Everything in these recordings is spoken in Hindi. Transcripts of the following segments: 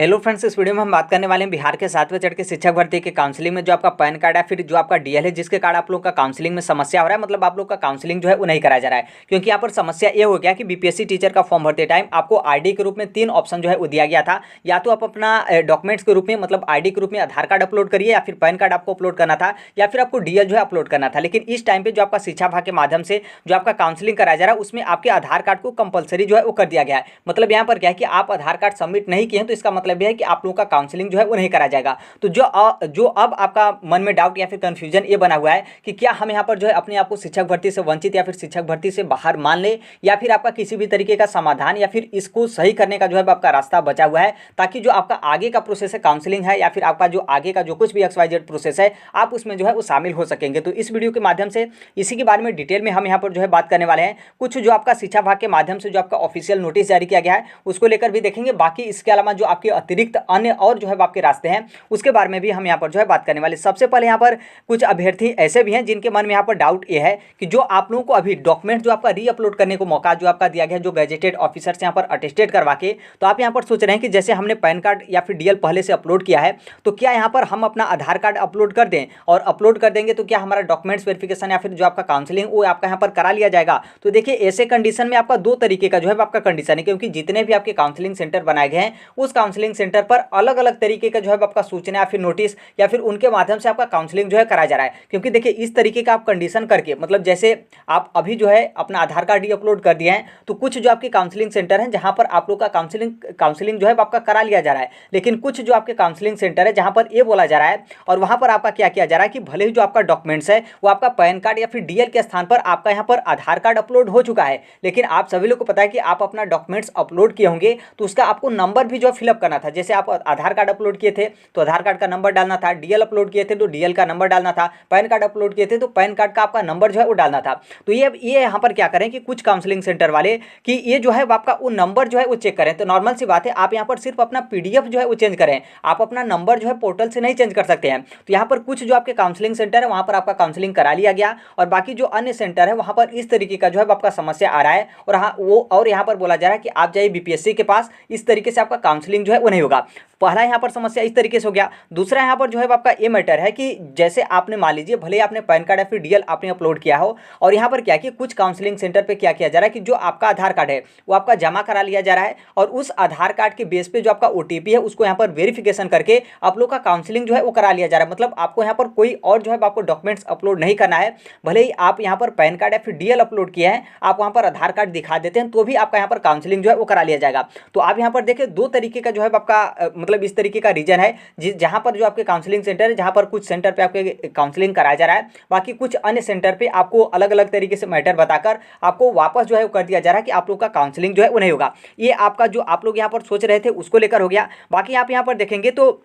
हेलो फ्रेंड्स, इस वीडियो में हम बात करने वाले हैं बिहार के 7वें चरण के शिक्षक भर्ती के काउंसलिंग में जो आपका पैन कार्ड है फिर जो आपका डीएल है जिसके कारण आप लोग का काउंसलिंग में समस्या हो रहा है, मतलब आप लोग का काउंसलिंग जो है वो नहीं कराया जा रहा है। क्योंकि यहाँ पर समस्या ये हो गया कि बीपीएससी टीचर का फॉर्म भरते टाइम आपको आईडी के रूप में 3 ऑप्शन जो है वो दिया गया था। या तो आप अपना डॉक्यूमेंट्स के रूप में मतलब आईडी के रूप में आधार कार्ड अपलोड करिए, या फिर पैन कार्ड आपको अपलोड करना था, या फिर आपको डीएल जो है अपलोड करना था। लेकिन इस टाइम पे जो आपका शिक्षा विभाग के माध्यम से जो आपका काउंसलिंग कराया जा रहा है उसमें आपके आधार कार्ड को कंपलसरी जो है वो कर दिया गया है। मतलब यहाँ पर क्या है कि आप आधार कार्ड सबमिट नहीं किए हैं तो इसका मतलब यह है कि आप लोगों का काउंसलिंग जो है वो नहीं कराया जाएगा। तो जो अब आपका मन में डाउट या फिर कंफ्यूजन ये बना हुआ है कि क्या हम यहाँ पर जो है अपने आप को शिक्षक भर्ती से वंचित या फिर शिक्षक भर्ती से बाहर मान ले, या फिर आपका किसी भी तरीके का समाधान या फिर इसको सही करने का जो है आपका रास्ता बचा हुआ है, ताकि जो आपका आगे का प्रोसेस है काउंसलिंग है या फिर आपका जो आगे का जो कुछ भी XYZ प्रोसेस है आप उसमें जो है वो शामिल हो सकेंगे। तो इस वीडियो के माध्यम से इसी के बारे में डिटेल में हम यहाँ पर जो है बात करने वाले हैं। कुछ जो आपका शिक्षा विभाग के माध्यम से जो आपका ऑफिशियल नोटिस जारी किया गया है उसको लेकर भी देखेंगे। बाकी इसके अलावा जो आपके अतिरिक्त अन्य और जो है आपके रास्ते हैं उसके बारे में भी हम यहाँ पर जो है बात करने वाले। सबसे पहले यहाँ पर कुछ अभ्यर्थी ऐसे भी हैं जिनके मन में यहाँ पर डाउट ये है कि जो आप लोगों को अभी डॉक्यूमेंट जो आपका री अपलोड करने को मौका जो आपका दिया गया जो गैजेटेड ऑफिसर से यहाँ पर अटेस्टेड करवा के, तो आप यहाँ पर सोच रहे हैं कि जैसे हमने पैन कार्ड या फिर डीएल पहले से अपलोड किया है तो क्या यहाँ पर हम अपना आधार कार्ड अपलोड कर दें, और अपलोड कर देंगे तो क्या हमारा डॉक्यूमेंट्स वेरिफिकेशन या फिर जो आपका काउंसलिंग वो आपका यहाँ पर करा लिया जाएगा। तो देखिए ऐसे कंडीशन में आपका 2 तरीके का जो है आपका कंडीशन है, क्योंकि जितने भी आपके काउंसलिंग सेंटर बनाए गए हैं उस काउंसलिंग सेंटर पर अलग अलग तरीके का जो है आपका सूचना या फिर नोटिस या फिर उनके माध्यम से आपका काउंसलिंग जो है कराया जा रहा है। क्योंकि देखिए इस तरीके का आप कंडीशन करके मतलब जैसे आप अभी जो है अपना आधार कार्ड ही अपलोड कर दिए हैं तो कुछ जो आपके काउंसलिंग सेंटर हैं जहां पर आप लोग का काउंसलिंग जो है आपका करा लिया जा रहा है, लेकिन कुछ जो आपके काउंसलिंग सेंटर है जहां पर ये बोला जा रहा है और वहां पर आपका क्या किया जा रहा है कि भले ही जो आपका डॉक्यूमेंट्स है वो आपका पैन कार्ड या फिर डीएल के स्थान पर आपका यहाँ पर आधार कार्ड अपलोड हो चुका है, लेकिन आप सभी लोग को पता है कि आप अपना डॉक्यूमेंट्स अपलोड किए होंगे तो उसका आपको नंबर भी जो फिलअप करना था। जैसे आप आधार कार्ड अपलोड किए थे तो आधार कार्ड का नंबर डालना था, डीएल अपलोड किए थे तो डीएल का नंबर डालना था, पैन कार्ड अपलोड किए थे तो पैन कार्ड का आपका नंबर जो है वो डालना था। तो ये यहाँ पर क्या करें कि कुछ काउंसलिंग सेंटर वाले कि ये जो है आपका वो नंबर जो है वो चेक करें। तो नॉर्मल सी बात है, आप यहाँ पर सिर्फ अपना पीडीएफ जो है वो चेंज करें, आप अपना नंबर जो है पोर्टल से नहीं चेंज कर सकते हैं। तो यहाँ पर कुछ जो आपके काउंसलिंग सेंटर है वहाँ पर आपका काउंसलिंग करा लिया गया, और बाकी जो अन्य सेंटर है वहाँ पर इस तरीके का जो है आपका समस्या आ रहा है। और हाँ वो और यहाँ पर बोला जा रहा है कि आप जाइए बीपीएससी के पास, इस तरीके से आपका काउंसलिंग जो है वो नहीं होगा। पहला यहाँ पर समस्या इस तरीके से हो गया। दूसरा यहाँ पर जो है आपका ये मैटर है कि जैसे आपने मान लीजिए भले आपने पैन कार्ड या फिर डीएल आपने अपलोड किया हो, और यहाँ पर क्या कि कुछ काउंसलिंग सेंटर पे क्या किया जा रहा है कि जो आपका आधार कार्ड है वो आपका जमा करा लिया जा रहा है, और उस आधार कार्ड के बेस पे जो आपका ओटीपी है उसको यहाँ पर वेरिफिकेशन करके आप लोग का काउंसलिंग जो है वो करा लिया जा रहा है। मतलब आपको यहाँ पर कोई और जो है आपको डॉक्यूमेंट्स अपलोड नहीं करना है, भले ही आप यहाँ पर पैन कार्ड या फिर डीएल अपलोड किए हैं, आप वहाँ पर आधार कार्ड दिखा देते हैं तो भी आपका यहाँ पर काउंसलिंग जो है वो करा लिया जाएगा। तो आप यहाँ पर देखिए 2 तरीके का जो है आपका मतलब इस तरीके का रीजन है जहां पर जो आपके काउंसलिंग सेंटर है, जहां पर कुछ सेंटर पे आपके काउंसलिंग कराया जा रहा है, बाकी कुछ अन्य सेंटर पे आपको अलग अलग तरीके से मैटर बताकर आपको वापस जो है वो कर दिया जा रहा है कि आप लोग का काउंसलिंग जो है वो नहीं होगा। ये आपका जो आप लोग यहाँ पर सोच रहे थे उसको लेकर हो गया। बाकी आप यहाँ पर देखेंगे तो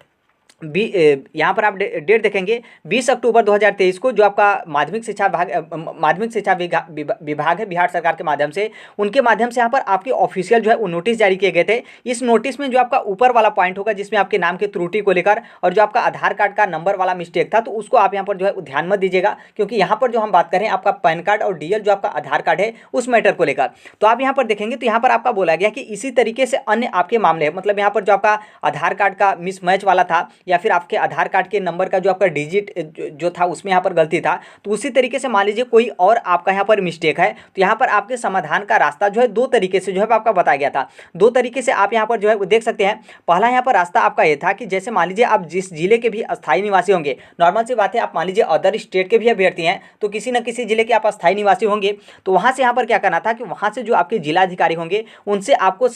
यहाँ पर आप डेट देखेंगे 20 अक्टूबर 2023 को जो आपका माध्यमिक शिक्षा विभाग है बिहार सरकार के माध्यम से, उनके माध्यम से यहाँ पर आपके ऑफिशियल जो है वो नोटिस जारी किए गए थे। इस नोटिस में जो आपका ऊपर वाला पॉइंट होगा जिसमें आपके नाम की त्रुटि को लेकर और जो आपका आधार कार्ड का नंबर वाला मिस्टेक था, तो उसको आप यहाँ पर जो है ध्यान मत दीजिएगा, क्योंकि यहाँ पर जो हम बात करें आपका पैन कार्ड और डीएल जो आपका आधार कार्ड है उस मैटर को लेकर। तो आप यहाँ पर देखेंगे तो यहाँ पर आपका बोला गया कि इसी तरीके से अन्य आपके मामले हैं, मतलब यहाँ पर जो आपका आधार कार्ड का मिसमैच वाला था या फिर आपके आधार कार्ड के नंबर का जो आपका डिजिट जो था उसमें यहाँ पर गलती था, तो उसी तरीके से मान लीजिए कोई और आपका यहाँ पर मिस्टेक है, तो यहाँ पर आपके समाधान का रास्ता जो है 2 तरीके से जो है आपका बताया गया था। 2 तरीके से आप यहाँ पर जो है वो देख सकते हैं। पहला यहाँ पर रास्ता आपका ये था कि जैसे मान लीजिए आप जिस जिले के भी अस्थायी निवासी होंगे, नॉर्मल सी बात है आप मान लीजिए अदर स्टेट के भी अभ्यर्थी हैं तो किसी न किसी जिले के आप अस्थायी निवासी होंगे, तो वहाँ से यहाँ पर क्या करना था कि वहाँ से जो आपके जिलाधिकारी होंगे उनसे आपको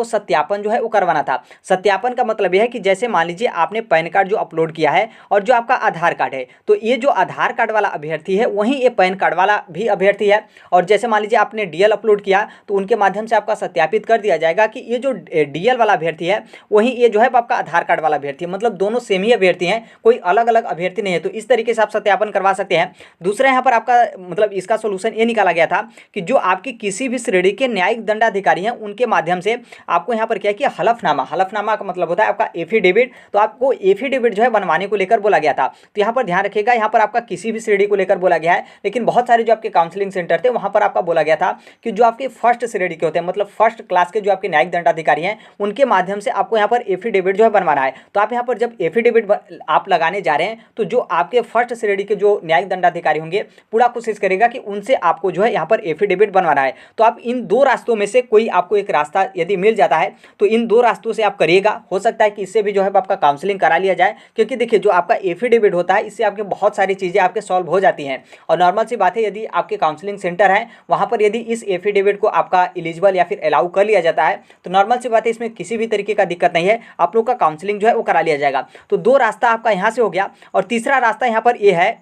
सत्यापन जो है वो करवाना था। सत्यापन का मतलब यह है कि जैसे मान लीजिए आपने पैन कार्ड जो अपलोड किया है और जो आपका आधार कार्ड है, तो ये जो आधार कार्ड वाला अभ्यर्थी है वहीं ये पैन कार्ड वाला भी अभ्यर्थी है, और जैसे मान लीजिए आपने डीएल अपलोड किया तो उनके माध्यम से आपका सत्यापित कर दिया जाएगा कि ये जो डीएल वाला अभ्यर्थी है वहीं ये जो है आपका आधार कार्ड वाला अभ्यर्थी है, मतलब दोनों सेम ही अभ्यर्थी हैं, कोई अलग अलग अभ्यर्थी नहीं है। तो इस तरीके से आप सत्यापन करवा सकते हैं। दूसरा यहाँ पर आपका मतलब इसका सोल्यूशन ये निकाला गया था कि जो आपकी किसी भी श्रेणी के न्यायिक दंडाधिकारी हैं उनके माध्यम से आपको यहाँ पर क्या है कि हलफनामा का मतलब होता है आपका एफिडेविट, तो आपको एफिडेविट जो है बनवाने को लेकर बोला गया था। तो यहाँ पर ध्यान रखिएगा, यहाँ पर आपका किसी भी श्रेणी को लेकर बोला गया है, लेकिन बहुत सारे जो आपके काउंसलिंग सेंटर थे वहाँ पर आपका बोला गया था कि जो आपके फर्स्ट श्रेणी के होते हैं, मतलब फर्स्ट क्लास के जो आपके न्यायिक दंडाधिकारी हैं, उनके माध्यम से आपको यहाँ पर एफिडेविट जो है बनवाना है। तो आप यहाँ पर जब एफिडेविट आप लगाने जा रहे हैं तो जो आपके फर्स्ट श्रेणी के जो न्यायिक दंडाधिकारी होंगे पूरा कोशिश करेगा कि उनसे आपको जो है यहाँ पर एफिडेविट बनवाना है। तो आप इन दो रास्तों में से कोई आपको एक रास्ता यदि मिल जाता है तो इन दो रास्तों से आप करिएगा। हो सकता है कि इससे भी जो है आपका काउंसलिंग करा लिया जाए, क्योंकि देखिए जो आपका एफिडेविट होता है इससे आपके बहुत सारी चीज़ें आपके सॉल्व हो जाती हैं। और नॉर्मल सी बात है, यदि आपके काउंसलिंग सेंटर है वहाँ पर यदि इस एफिडेविट को आपका एलिजिबल या फिर अलाउ कर लिया जाता है तो नॉर्मल सी बात है, इसमें किसी भी तरीके का दिक्कत नहीं है, आप लोग का काउंसलिंग जो है वो करा लिया जाएगा। तो दो रास्ता आपका यहाँ से हो गया। और तीसरा रास्ता यहाँ पर ये है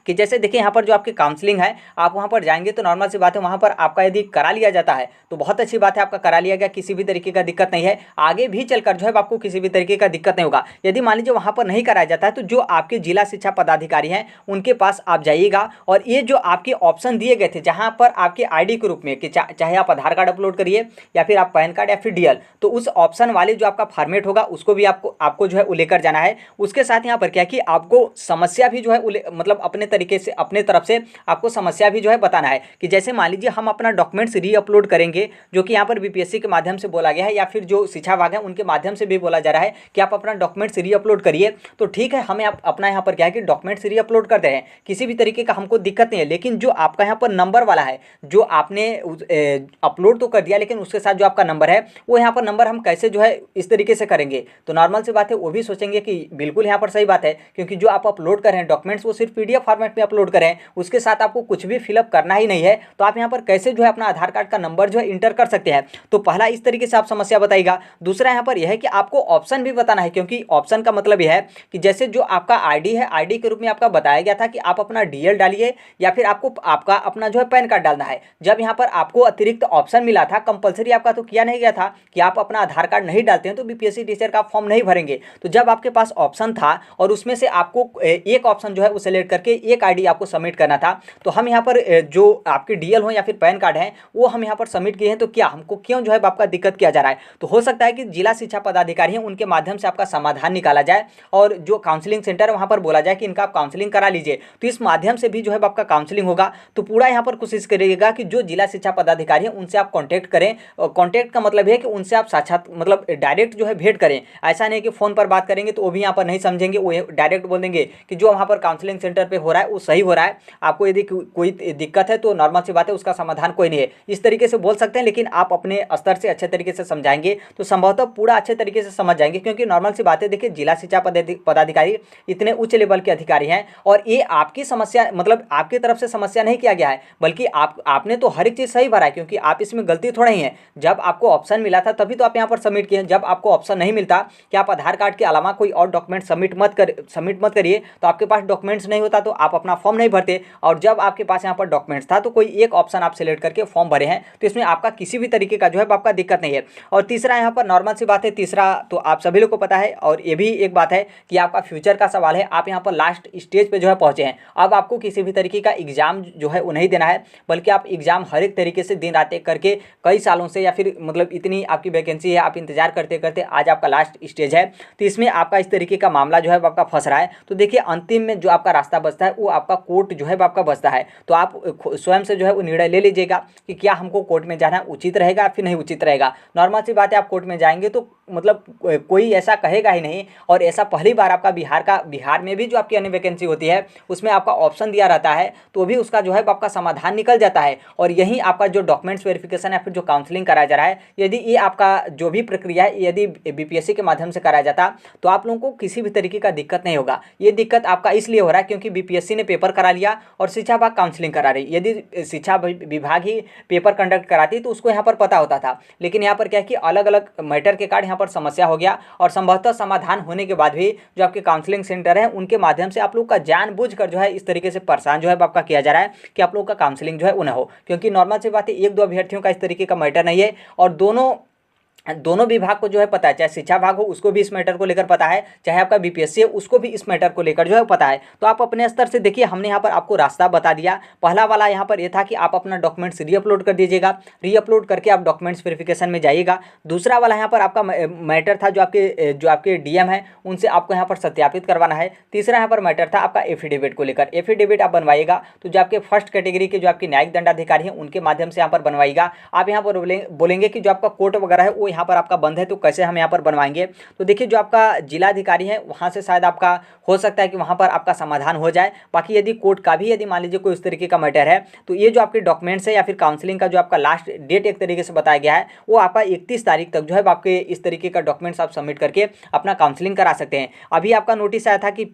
कि जैसे देखिए यहाँ पर जो आपकी काउंसलिंग है आप वहाँ पर जाएंगे तो नॉर्मल सी बात है, वहाँ पर आपका यदि करा लिया जाता है तो बहुत अच्छी बात है, आपका करा लिया गया, किसी भी तरीके का दिक्कत नहीं है, आगे भी चलकर जो है आपको किसी भी तरीके का दिक्कत नहीं होगा। यदि मान लीजिए वहाँ पर नहीं कराया जाता है तो जो आपके जिला शिक्षा पदाधिकारी हैं उनके पास आप जाइएगा और ये जो आपके ऑप्शन दिए गए थे जहाँ पर आपके ID के रूप में कि चाहे आप आधार कार्ड अपलोड करिए या फिर आप पैन कार्ड या फिर DL, तो उस ऑप्शन वाले जो आपका फॉर्मेट होगा उसको भी आपको जो है वो लेकर जाना है। उसके साथ यहाँ पर क्या कि आपको समस्या भी जो है मतलब अपने तरीके से अपने तरफ से आपको समस्या भी जो है बताना है कि जैसे मान लीजिए हम अपना डॉक्यूमेंट्स रीअपलोड करेंगे, जो कि यहाँ पर बीपीएससी के माध्यम से बोला गया है या फिर जो शिक्षा विभाग है उनके माध्यम से भी बोला जा रहा है कि आप अपना डॉक्यूमेंट्स रीअपलोड करिए। तो ठीक है, हमें अपना यहाँ पर क्या है कि डॉक्यूमेंट्स रीअपलोड कर दे रहे हैं, किसी भी तरीके का हमको दिक्कत नहीं है, लेकिन जो आपका यहाँ पर नंबर वाला है, जो आपने अपलोड तो कर दिया लेकिन उसके साथ जो आपका नंबर है वो यहाँ पर नंबर हम कैसे जो है इस तरीके से करेंगे। तो नॉर्मल सी बात है, वो भी सोचेंगे कि बिल्कुल यहाँ पर सही बात है, क्योंकि जो आप अपलोड कर रहे हैं डॉक्यूमेंट्स वो सिर्फ PDF फॉर्मेट में अपलोड करें, उसके साथ आपको कुछ भी फिलअप करना ही नहीं है। तो आप यहाँ पर कैसे जो है अपना आधार कार्ड का नंबर जो है इंटर कर सकते हैं। तो पहला इस तरीके से आप समस्या बताइएगा। दूसरा यहाँ पर यह है कि आपको ऑप्शन भी बताना है, क्योंकि ऑप्शन का मतलब यह है कि जैसे जो आपका ID है, ID के रूप में आपका बताया गया था कि आप अपना DL डालिए या फिर आपको आपका अपना जो है पैन कार्ड डालना है। जब यहाँ पर आपको अतिरिक्त ऑप्शन मिला था, कंपलसरी आपका तो किया नहीं गया था कि आप अपना आधार कार्ड नहीं डालते हैं तो BPSC टीचर का फॉर्म नहीं भरेंगे। तो जब आपके पास ऑप्शन था और उसमें से आपको एक ऑप्शन जो है वो सेलेक्ट करके एक ID आपको सबमिट करना था, तो हम यहाँ पर जो आपके DL हो या फिर पैन कार्ड है वो हम यहाँ पर सबमिट किए हैं, तो क्या हमको क्यों जो है आपका दिक्कत किया जा रहा है। तो हो सकता है कि जिला शिक्षा पदाधिकारी हैं उनके माध्यम से आपका समाधान निकाला जाए और जो काउंसलिंग सेंटर है वहाँ पर बोला जाए कि इनका आप काउंसलिंग करा लीजिए। तो इस माध्यम से भी जो है आपका काउंसलिंग होगा। तो पूरा यहाँ पर कोशिश करिएगा कि जो जिला शिक्षा पदाधिकारी हैं उनसे आप कॉन्टैक्ट करें। कॉन्टैक्ट का मतलब है कि उनसे आप साक्षात मतलब डायरेक्ट जो है भेंट करें। ऐसा नहीं कि फ़ोन पर बात करेंगे तो वो भी यहाँ पर नहीं समझेंगे, वो डायरेक्ट बोल देंगे कि जो वहाँ पर काउंसलिंग सेंटर पर हो रहा है वो सही हो रहा है, आपको यदि कोई दिक्कत है तो नॉर्मल सी बात है, उसका समाधान कोई नहीं है, इस तरीके से बोल सकते हैं। लेकिन आप अपने स्तर से अच्छे तरीके से समझाएंगे तो संभवतः पूरा अच्छे तरीके से समझ जाएंगे, क्योंकि नॉर्मल सी बात है, देखिए जिला शिक्षा पदाधिकारी इतने उच्च लेवल के अधिकारी हैं और ये आपकी समस्या मतलब आपकी तरफ से समस्या नहीं किया गया है, बल्कि आपने तो हर एक चीज़ सही भरा है, क्योंकि आप इसमें गलती थोड़ा ही है। जब आपको ऑप्शन मिला था तभी तो आप यहाँ पर सबमिट किए हैं। जब आपको ऑप्शन नहीं मिलता कि आप आधार कार्ड के अलावा कोई और डॉक्यूमेंट सबमिट मत करिए, तो आपके पास डॉक्यूमेंट्स नहीं होता तो आप अपना फॉर्म नहीं भरते, और जब आपके पास यहाँ पर डॉक्यूमेंट्स था तो कोई एक ऑप्शन आप सिलेक्ट करके फॉर्म भरे हैं, तो इसमें आपका किसी भी तरीके का जो है आपका दिक्कत नहीं है। और तीसरा यहाँ पर नॉर्मल सी बात है, तीसरा तो आप सभी लोग को पता है, और ये भी एक बात है कि आपका फ्यूचर का सवाल है, आप यहाँ पर लास्ट स्टेज पे जो है पहुँचे हैं। अब आपको किसी भी तरीके का एग्जाम जो है वो नहीं देना है, बल्कि आप एग्जाम हर एक तरीके से दिन रात एक करके कई सालों से या फिर मतलब इतनी आपकी वैकेंसी है, आप इंतजार करते करते आज आपका लास्ट स्टेज है, तो इसमें आपका इस तरीके का मामला जो है आपका फंस रहा है। तो देखिए अंतिम में जो आपका रास्ता बचता है वो आपका कोर्ट जो है आपका बचता है। तो आप स्वयं से जो है वो निर्णय ले लीजिएगा कि क्या हमको कोर्ट में जाना उचित रहेगा फिर नहीं उचित रहेगा। नॉर्मल सी बात है, आप कोर्ट में जाएंगे तो मतलब कोई ऐसा कहेगा ही नहीं, और ऐसा पहली बार आपका बिहार में भी जो आपकी अन्य वैकेंसी होती है उसमें आपका ऑप्शन दिया रहता है, तो भी उसका जो है आपका समाधान निकल जाता है। और यही आपका जो डॉक्यूमेंट्स वेरिफिकेशन या फिर जो काउंसलिंग कराया जा रहा है, यदि ये आपका जो भी प्रक्रिया है यदि BPSC के माध्यम से कराया जाता तो आप लोगों को किसी भी तरीके का दिक्कत नहीं होगा। ये दिक्कत आपका इसलिए हो रहा है क्योंकि BPSC ने पेपर करा लिया और शिक्षा विभाग काउंसलिंग करा रही। यदि शिक्षा विभाग ही पेपर कंडक्ट कराती तो उसको यहाँ पर पता होता था, लेकिन यहाँ पर क्या है कि अलग अलग मैटर के कारण यहाँ पर समस्या हो गया, और संभवतः समाधान होने के बाद भी जो आपके काउंसलिंग सेंटर है उनके माध्यम से आप लोग का जानबूझकर जो है इस तरीके से परेशान जो है आपका किया जा रहा है कि आप लोग का काउंसलिंग जो है वो ना हो। क्योंकि नॉर्मल सी बात है, एक दो अभ्यर्थियों का इस तरीके का मैटर नहीं है, और दोनों दोनों विभाग को जो है पता है, चाहे शिक्षा विभाग हो उसको भी इस मैटर को लेकर पता है, चाहे आपका बीपीएससी है उसको भी इस मैटर को लेकर जो है पता है। तो आप अपने स्तर से देखिए, हमने यहाँ पर आपको रास्ता बता दिया। पहला वाला यहाँ पर ये था कि आप अपना डॉक्यूमेंट्स रीअपलोड कर दीजिएगा, रीअपलोड करके आप डॉक्यूमेंट्स वेरिफिकेशन में जाइएगा। दूसरा वाला यहाँ पर आपका मैटर था जो आपके डीएम है उनसे आपको यहाँ पर सत्यापित करवाना है। तीसरा यहाँ पर मैटर था आपका एफिडेविट को लेकर, एफिडेविट आप बनवाइएगा तो जो आपके फर्स्ट कैटेगरी के जो आपके न्यायिक दंडाधिकारी हैं उनके माध्यम से यहाँ पर बनवाइएगा। आप यहाँ पर बोलेंगे कि जो आपका कोर्ट वगैरह है वो यहाँ पर आपका बंद है, तो कैसे हम यहाँ पर बनवाएंगे। तो देखिए, जो आपका जिलाधिकारी है वहाँ से शायद आपका हो सकता है कि वहाँ पर आपका समाधान हो जाए। बाकी यदि कोर्ट का भी यदि मान लीजिए कोई उस तरीके का मैटर है, तो ये जो आपके डॉक्यूमेंट्स है या फिर काउंसलिंग का जो आपका लास्ट डेट एक तरीके से बताया गया है वो आपका 31 तारीख तक जो है आपके इस तरीके का डॉक्यूमेंट्स आप सबमिट करके अपना काउंसलिंग करा सकते हैं। अभी आपका नोटिस आया था कि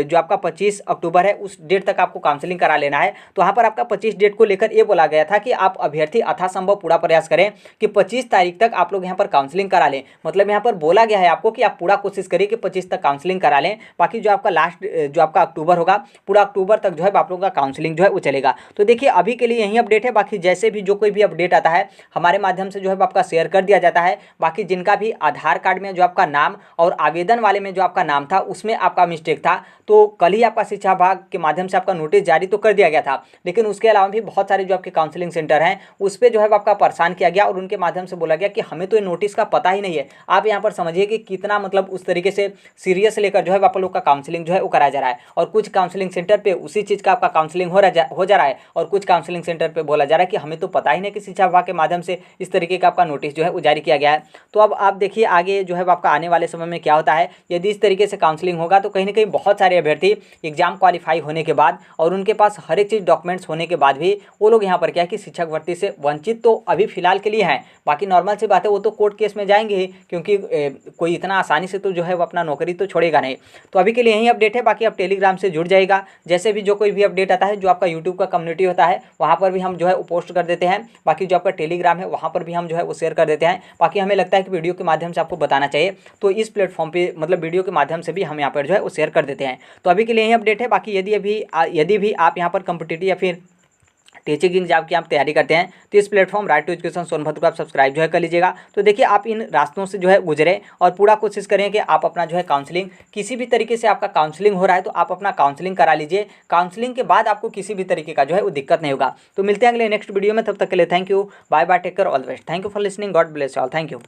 जो आपका 25 अक्टूबर है उस डेट तक आपको काउंसलिंग करा लेना है। तो यहाँ पर आपका 25 डेट को लेकर ये बोला गया था कि आप अभ्यर्थी यथासंभव पूरा प्रयास करें कि 25 तारीख तक आप लोग यहाँ पर काउंसलिंग करा लें। मतलब यहाँ पर बोला गया है आपको कि आप पूरा कोशिश करिए कि 25 तक काउंसलिंग करा लें। बाकी जो आपका लास्ट जो आपका अक्टूबर होगा, पूरा अक्टूबर तक जो है आप लोगों का काउंसलिंग जो है वो चलेगा। तो देखिए, अभी के लिए यही अपडेट है। बाकी जैसे भी जो कोई भी अपडेट आता है हमारे माध्यम से जो है आपका शेयर कर दिया जाता है। बाकी जिनका भी आधार कार्ड में जो आपका नाम और आवेदन वाले में जो आपका नाम था उसमें आपका मिस्टेक था, तो कल ही आपका शिक्षा विभाग के माध्यम से आपका नोटिस जारी तो कर दिया गया था, लेकिन उसके अलावा भी बहुत सारे जो आपके काउंसलिंग सेंटर हैं उस पर जो है आपका परेशान किया गया और उनके माध्यम से बोला गया कि हमें तो ये नोटिस का पता ही नहीं है। आप यहाँ पर समझिए कि कितना मतलब उस तरीके से सीरियस लेकर जो है आप लोग का काउंसलिंग जो है वो कराया जा रहा है। और कुछ काउंसलिंग सेंटर पे उसी चीज़ का आपका काउंसलिंग हो जा रहा है और कुछ काउंसलिंग सेंटर पे बोला जा रहा है कि हमें तो पता ही नहीं कि शिक्षा विभाग के माध्यम से इस तरीके का आपका नोटिस जो है वो जारी किया गया है। तो अब आप देखिए आगे जो है आपका आने वाले समय में क्या होता है। यदि इस तरीके से काउंसलिंग होगा तो कहीं ना कहीं बहुत सारे अभ्यर्थी एग्जाम क्वालिफाई होने के बाद और उनके पास हर एक चीज़ डॉक्यूमेंट्स होने के बाद भी वो लोग यहाँ पर क्या है कि शिक्षक भर्ती से वंचित तो अभी फिलहाल के लिए हैं। बाकी नॉर्मल सी बात है, वो तो कोर्ट केस में जाएंगे ही, क्योंकि कोई इतना आसानी से तो जो है वो अपना नौकरी तो छोड़ेगा नहीं। तो अभी के लिए यही अपडेट है। बाकी आप टेलीग्राम से जुड़ जाइएगा, जैसे भी जो कोई भी अपडेट आता है, जो आपका यूट्यूब का कम्युनिटी होता है वहाँ पर भी हम जो है वो पोस्ट कर देते हैं। बाकी जो आपका टेलीग्राम है वहाँ पर भी हम जो है वो शेयर कर देते हैं। बाकी हमें लगता है कि वीडियो के माध्यम से आपको बताना चाहिए, तो इस प्लेटफॉर्म पे मतलब वीडियो के माध्यम से भी हम यहाँ पर जो है वो शेयर कर देते हैं। तो अभी के लिए यही अपडेट है। बाकी यदि भी आप यहाँ पर कॉम्पिटिटिव या फिर टीचिंग एग्जाम की आप तैयारी करते हैं तो इस platform right to education Sonbhadra को आप सब्सक्राइब जो है कर लीजिएगा। तो देखिए, आप इन रास्तों से जो है गुजरे और पूरा कोशिश करें कि आप अपना जो है काउंसलिंग किसी भी तरीके से आपका काउंसलिंग हो रहा है तो आप अपना काउंसलिंग करा लीजिए। काउंसलिंग के बाद आपको किसी भी तरीके का जो है वो दिक्कत नहीं होगा। तो मिलते हैं अगले नेक्स्ट वीडियो में, तब तक के लिए thank you, bye bye, take care, all the best, thank you for listening, God bless you all, thank you.